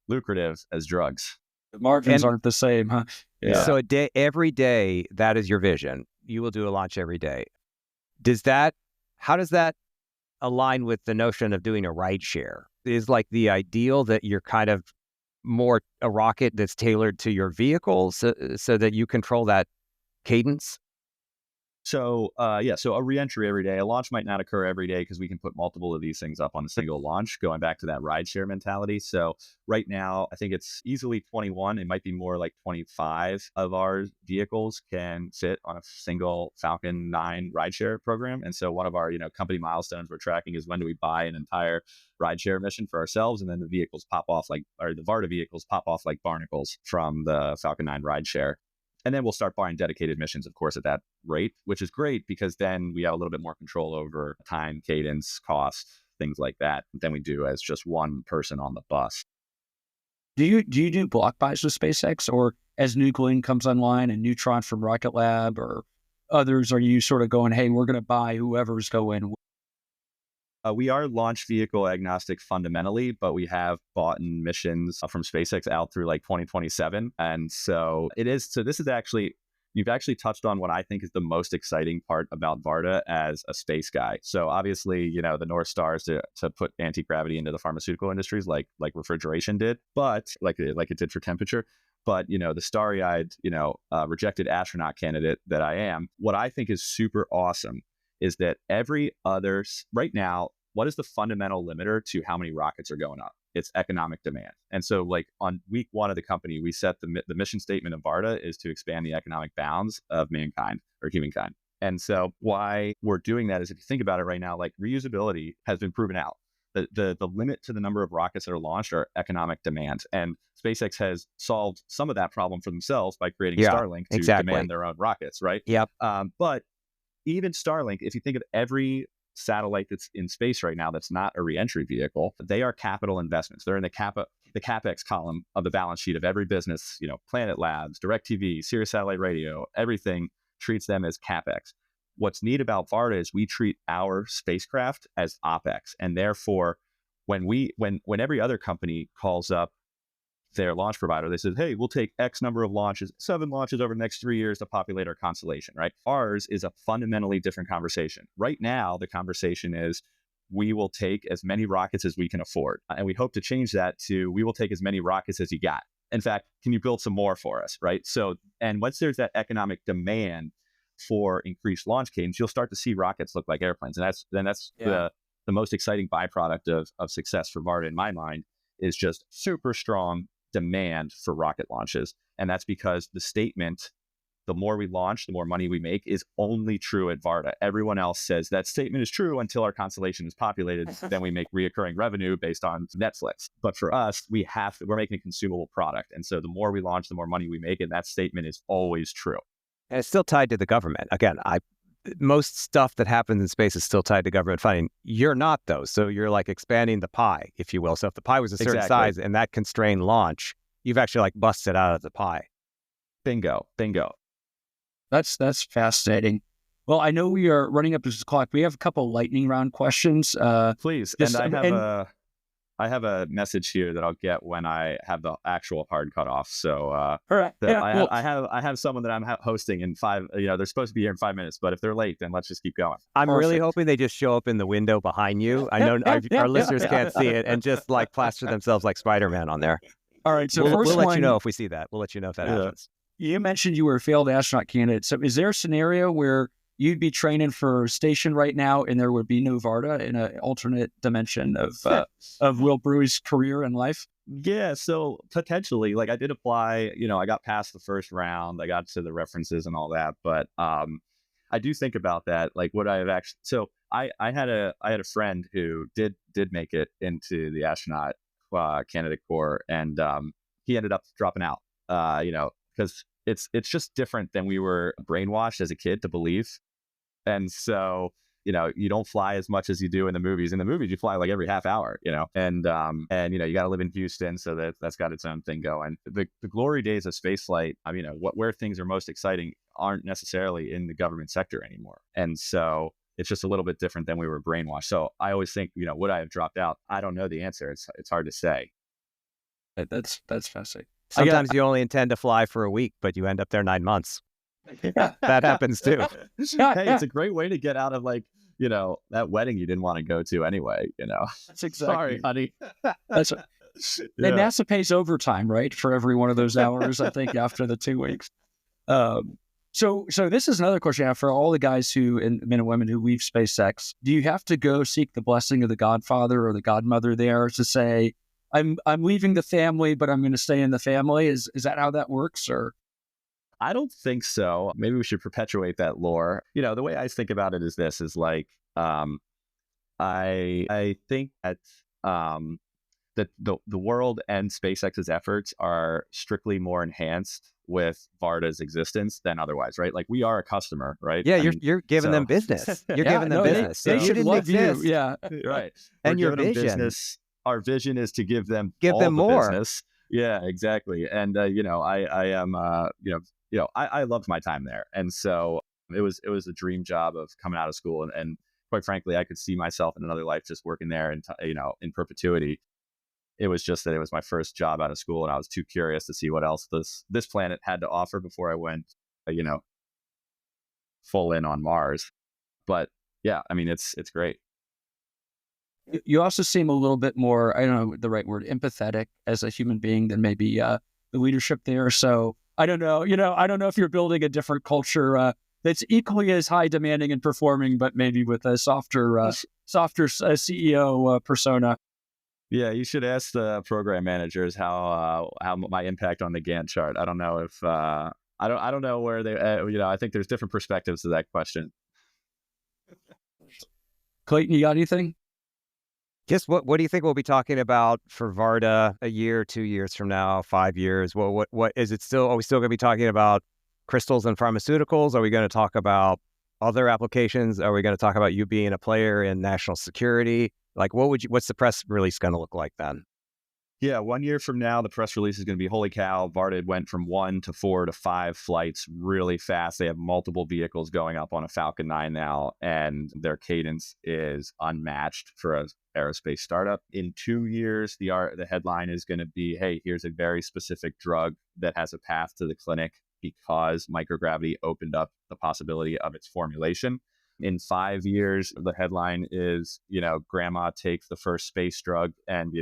lucrative as drugs. The margins aren't the same, huh? Yeah. So every day, that is your vision. You will do a launch every day. How does that align with the notion of doing a ride share? Is like the ideal that you're kind of more a rocket that's tailored to your vehicle so that you control that cadence? So so a reentry every day. A launch might not occur every day because we can put multiple of these things up on a single launch, going back to that rideshare mentality. So right now, I think it's easily 21. It might be more like 25 of our vehicles can fit on a single Falcon 9 rideshare program. And so one of our, company milestones we're tracking is when do we buy an entire rideshare mission for ourselves, and then the vehicles pop off the Varda vehicles pop off like barnacles from the Falcon 9 rideshare. And then we'll start buying dedicated missions, of course, at that rate, which is great because then we have a little bit more control over time, cadence, cost, things like that than we do as just one person on the bus. Do you do block buys with SpaceX, or as Nuclean comes online and Neutron from Rocket Lab or others, are you sort of going, hey, we're going to buy whoever's going? We are launch vehicle agnostic fundamentally, but we have bought in missions from SpaceX out through like 2027. And so this is actually, you've actually touched on what I think is the most exciting part about Varda as a space guy. So obviously, the North Star is to put anti-gravity into the pharmaceutical industries like refrigeration did, but like it did for temperature. But, the starry-eyed, rejected astronaut candidate that I am, what I think is super awesome is that right now, what is the fundamental limiter to how many rockets are going up? It's economic demand. And so like on week one of the company, we set the mission statement of Varda is to expand the economic bounds of mankind or humankind. And so why we're doing that is if you think about it right now, like reusability has been proven out. The limit to the number of rockets that are launched are economic demand. And SpaceX has solved some of that problem for themselves by creating Starlink to demand their own rockets, right? Yep. But even Starlink, if you think of every satellite that's in space right now that's not a reentry vehicle, they are capital investments. They're in the CapEx column of the balance sheet of every business, Planet Labs, DirecTV, Sirius Satellite Radio, everything treats them as CapEx. What's neat about Varda is we treat our spacecraft as OpEx. And therefore, when every other company calls up their launch provider, they said, hey, we'll take X number of launches, 7 launches over the next 3 years to populate our constellation, right? Ours is a fundamentally different conversation. Right now, the conversation is we will take as many rockets as we can afford. And we hope to change that to we will take as many rockets as you got. In fact, can you build some more for us, right? So, and once there's that economic demand for increased launch cadence, you'll start to see rockets look like airplanes. And that's the most exciting byproduct of success for Varda in my mind is just super strong demand for rocket launches. And that's because the the more we launch, the more money we make is only true at Varda. Everyone else says that statement is true until our constellation is populated. Then we make reoccurring revenue based on Netflix. But for us, we're making a consumable product. And so the more we launch, the more money we make. And that statement is always true. And it's still tied to the government. Again, most stuff that happens in space is still tied to government funding. You're not, though. So you're like expanding the pie, if you will. So if the pie was a certain size and that constrained launch, you've actually like busted out of the pie. Bingo. That's fascinating. Well, I know we are running up to the clock. We have a couple lightning round questions. Please. I have a message here that I'll get when I have the actual hard cutoff. So all right. I have someone that I'm hosting in 5. They're supposed to be here in 5 minutes, but if they're late, then let's just keep going. I'm really hoping they just show up in the window behind you. I know our listeners can't see it, and just like plaster themselves like Spider-Man on there. All right. So we'll let you know if we see that. We'll let you know if that happens. You mentioned you were a failed astronaut candidate. So is there a scenario where you'd be training for station right now and there would be no Varda in an alternate dimension of Will Bruey's career and life? Yeah, so potentially, like I did apply, I got past the first round, I got to the references and all that, but I do think about that, like would I have actually, so I had a friend who did make it into the astronaut candidate corps, and he ended up dropping out, because it's just different than we were brainwashed as a kid to believe. And so, you don't fly as much as you do in the movies. In the movies, you fly like every half hour, and you got to live in Houston. So that's got its own thing going. The glory days of spaceflight, where things are most exciting aren't necessarily in the government sector anymore. And so it's just a little bit different than we were brainwashed. So I always think, would I have dropped out? I don't know the answer. It's hard to say. That's fascinating. Sometimes you only intend to fly for a week, but you end up there 9 months. That happens too. Hey, it's a great way to get out of that wedding you didn't want to go to anyway. That's exactly. Sorry, honey. And NASA pays overtime, right, for every one of those hours. I think after the 2 weeks. So this is another question I have for all the guys and men and women who leave SpaceX. Do you have to go seek the blessing of the godfather or the godmother there to say, I'm leaving the family, but I'm going to stay in the family? Is that how that works? Or I don't think so. Maybe we should perpetuate that lore. The way I think about it is this: is like I think that that the world and SpaceX's efforts are strictly more enhanced with Varda's existence than otherwise, right? Like we are a customer, right? Yeah, you're giving them business. You're giving them business. They should love you. Yeah, right. And your vision. Business. Our vision is to give them more business. Yeah, exactly. And I am I loved my time there, and so it was a dream job of coming out of school, and quite frankly, I could see myself in another life just working there and in perpetuity. It was just that it was my first job out of school, and I was too curious to see what else this planet had to offer before I went full in on Mars. But yeah, it's great. You also seem a little bit more, I don't know the right word, empathetic as a human being than maybe the leadership there. So I don't know, I don't know if you're building a different culture that's equally as high demanding and performing, but maybe with a softer CEO persona. Yeah, you should ask the program managers how my impact on the Gantt chart. I don't know if I don't know where they I think there's different perspectives to that question. Clayton, you got anything? Just what do you think we'll be talking about for Varda a year, 2 years from now, 5 years? What is it still? Are we still going to be talking about crystals and pharmaceuticals? Are we going to talk about other applications? Are we going to talk about you being a player in national security? Like, what's the press release going to look like then? Yeah, 1 year from now, the press release is going to be, holy cow, Varda went from 1 to 4 to 5 flights really fast. They have multiple vehicles going up on a Falcon 9 now, and their cadence is unmatched for an aerospace startup. In 2 years, the headline is going to be, hey, here's a very specific drug that has a path to the clinic because microgravity opened up the possibility of its formulation. In 5 years, the headline is, grandma takes the first space drug, and,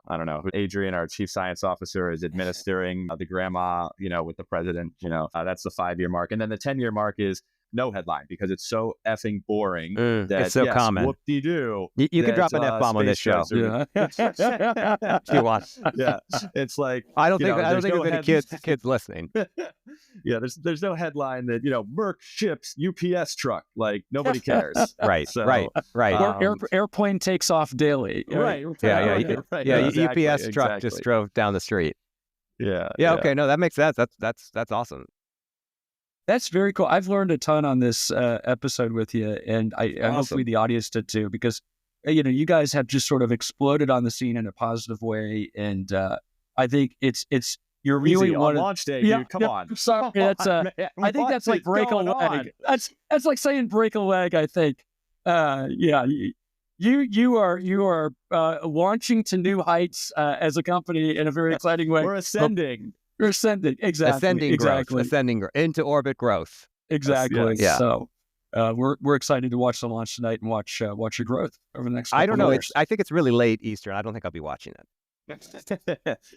I don't know, Adrian, our chief science officer, is administering the grandma, with the president, that's the 5-year mark. And then the 10-year mark is no headline because it's so effing boring that it's so common. Whoop-de-doo. You can drop an F-bomb on this show. Yeah. If you want. Yeah. It's like, I don't think there's any kids listening. Yeah, there's no headline that, Merck ships UPS truck. Like, nobody cares. Right, So, right. Or airplane takes off daily. Right. Right. Exactly, UPS truck just exactly. drove down the street. Yeah. Okay, no, that makes sense. That's awesome. That's very cool. I've learned a ton on this episode with you, and I hopefully the audience did too, because you guys have just sort of exploded on the scene in a positive way, and I think it's you're really Easy, one on launch day, dude. Come on. Sorry, that's man, I think that's like break a leg. on? That's like saying break a leg. I think. You are launching to new heights as a company in a very exciting way. We're ascending. You're ascending, exactly. Ascending growth, into orbit growth. Exactly. Yes. So we're excited to watch the launch tonight and watch your growth over the next couple I don't know. of years. I think it's really late Eastern. I don't think I'll be watching it.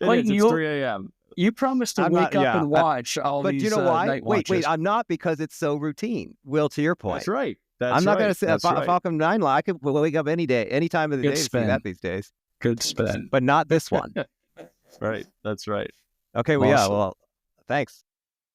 Clayton, It's 3 a.m. You promised to wake up and watch all but these you know why? night Wait, watches. I'm not, because it's so routine. Will, to your point. That's right. I'm not going to say That's right. Falcon 9 I could wake up any day, any time of the Good day to spin. see that these days. Good spin. But not this one. Right. That's right. Okay, well, Awesome. yeah, well, thanks.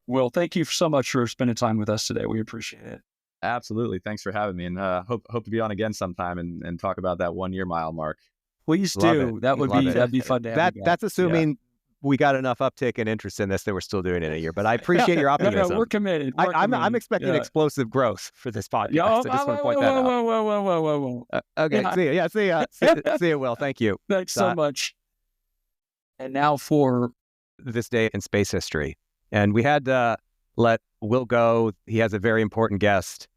Well, thank you so much for spending time with us today. We appreciate it. Absolutely. Thanks for having me, and hope to be on again sometime and talk about that 1 year mile mark. Please Love do. it. That would Love be it. that'd be fun to have. you back. That's assuming we got enough uptick and interest in this that we're still doing it in a year. But I appreciate your optimism. No, we're committed. I'm expecting explosive growth for this podcast. I just want to point that out. Whoa. Okay, Yeah. see you. Yeah, see ya. See you, Will. Thank you. Thanks so much. And now for this day in space history. And we had to let Will go. He has a very important guest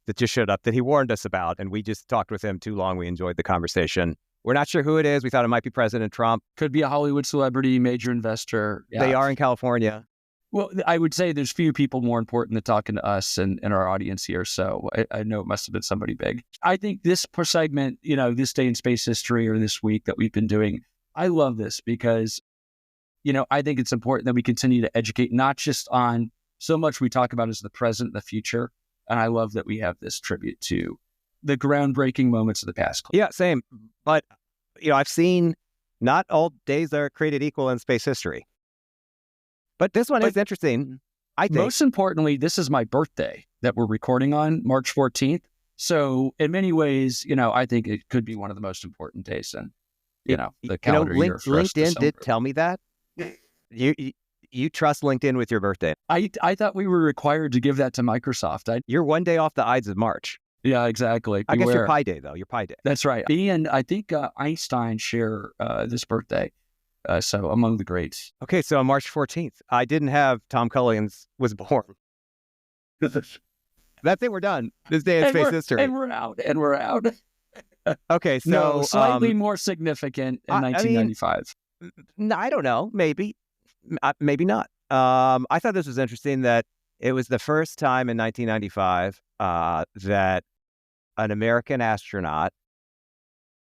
that just showed up that he warned us about. And we just talked with him too long. We enjoyed the conversation. We're not sure who it is. We thought it might be President Trump. could be a Hollywood celebrity, major investor. Yeah. They are in California. Well, I would say there's few people more important than talking to us and our audience here. So I know it must have been somebody big. I think this per segment, this day in space history or this week that we've been doing, I love this because, I think it's important that we continue to educate, not just on so much we talk about as the present, the future. And I love that we have this tribute to the groundbreaking moments of the past. Yeah, same. But, I've seen not all days are created equal in space history. But this one is interesting, I think. Most importantly, this is my birthday that we're recording on, March 14th. So in many ways, I think it could be one of the most important days in, the calendar year for us to LinkedIn did celebrate. tell me that. You trust LinkedIn with your birthday. I thought we were required to give that to Microsoft. You're 1 day off the Ides of March. Yeah, exactly. I guess Beware. your Pi Day, though. Your Pi Day. That's right. Me and I think Einstein share this birthday. So among the greats. Okay, so on March 14th, I didn't have Tom Culligan's was born. That's it. We're done. This day in space history. And we're out. Okay, so no, slightly more significant in 1995. I don't know. Maybe not. I thought this was interesting that it was the first time in 1995 that an American astronaut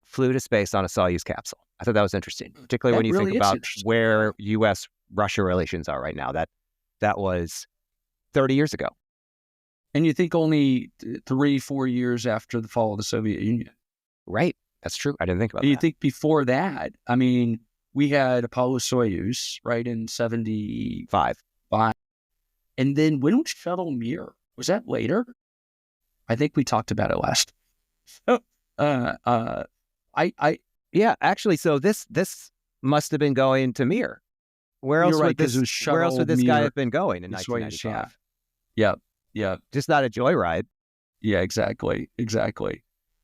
flew to space on a Soyuz capsule. I thought that was interesting, particularly when you think about where U.S.-Russia relations are right now. That was 30 years ago. And you think only 3-4 years after the fall of the Soviet Union. Right. That's true. I didn't think about that. You think before that, we had Apollo Soyuz, right, in 75. And then when was Shuttle Mir? Was that later? I think we talked about it last. Yeah, actually, so this must have been going to Mir. Where else would this guy have been going in 1995? Yeah. Just not a joyride. Yeah, exactly.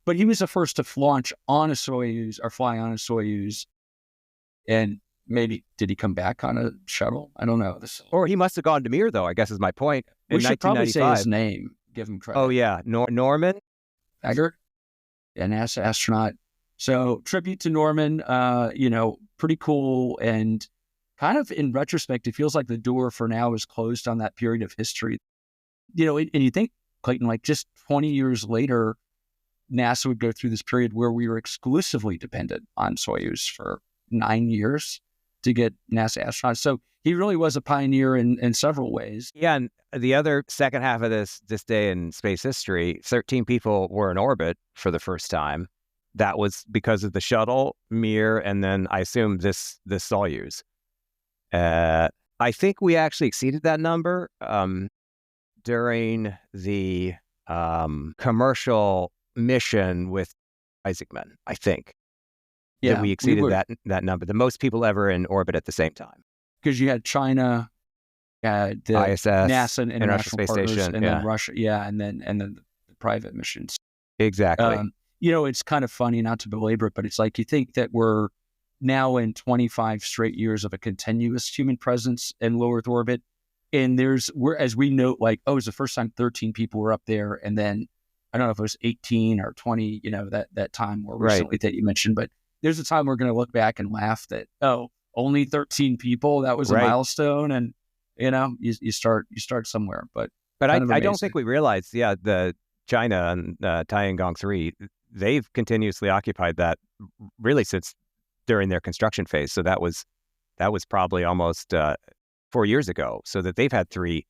But he was the first to launch on a Soyuz or fly on a Soyuz. And maybe, did he come back on a shuttle? I don't know. Or he must have gone to Mir, though, I guess is my point. We should probably say his name. Give him credit. Oh, yeah. Norman Eggert, a NASA astronaut. So tribute to Norman, pretty cool. And kind of in retrospect, it feels like the door for now is closed on that period of history. And you think, Clayton, like just 20 years later, NASA would go through this period where we were exclusively dependent on Soyuz for 9 years to get NASA astronauts. So he really was a pioneer in several ways. Yeah, and the other second half of this day in space history, 13 people were in orbit for the first time. That was because of the shuttle, Mir, and then I assume this Soyuz. I think we actually exceeded that number during the commercial mission with Isaacman, I think. Yeah, that we exceeded that number. The most people ever in orbit at the same time. Because you had China, the ISS, NASA and International Space Partners, Station, and then Russia, and then the private missions. Exactly. It's kind of funny, not to belabor it, but it's like you think that we're now in 25 straight years of a continuous human presence in low Earth orbit, and as we note, like, it was the first time 13 people were up there, and then I don't know if it was 18 or 20, that time more recently that you mentioned, but there's a time we're going to look back and laugh that, only 13 people, that was a milestone, and you start somewhere, but I don't think we realized, the China and Tiangong 3, they've continuously occupied that really since during their construction phase. So that was probably almost 4 years ago. So that they've had three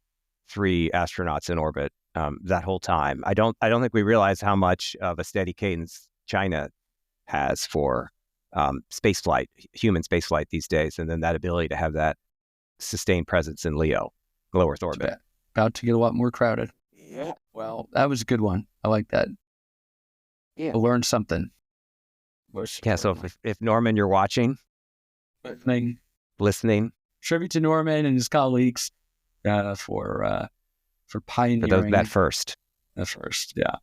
astronauts in orbit that whole time. I don't think we realize how much of a steady cadence China has for space flight, human space flight these days, and then that ability to have that sustained presence in low Earth orbit. About to get a lot more crowded. Yeah. Well, that was a good one. I like that. Yeah. I learned something. Yeah. So if Norman, you're watching, listening, tribute to Norman and his colleagues for pioneering that first. Yeah.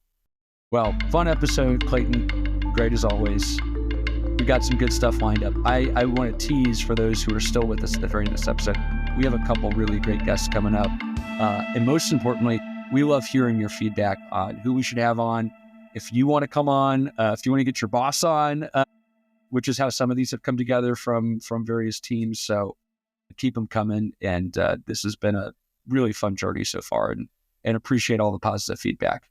Well, fun episode, Clayton. Great as always. We got some good stuff lined up. I want to tease for those who are still with us during this episode. We have a couple really great guests coming up. And most importantly, we love hearing your feedback on who we should have on. If you want to come on, if you want to get your boss on, which is how some of these have come together from various teams. So keep them coming. And this has been a really fun journey so far, and appreciate all the positive feedback.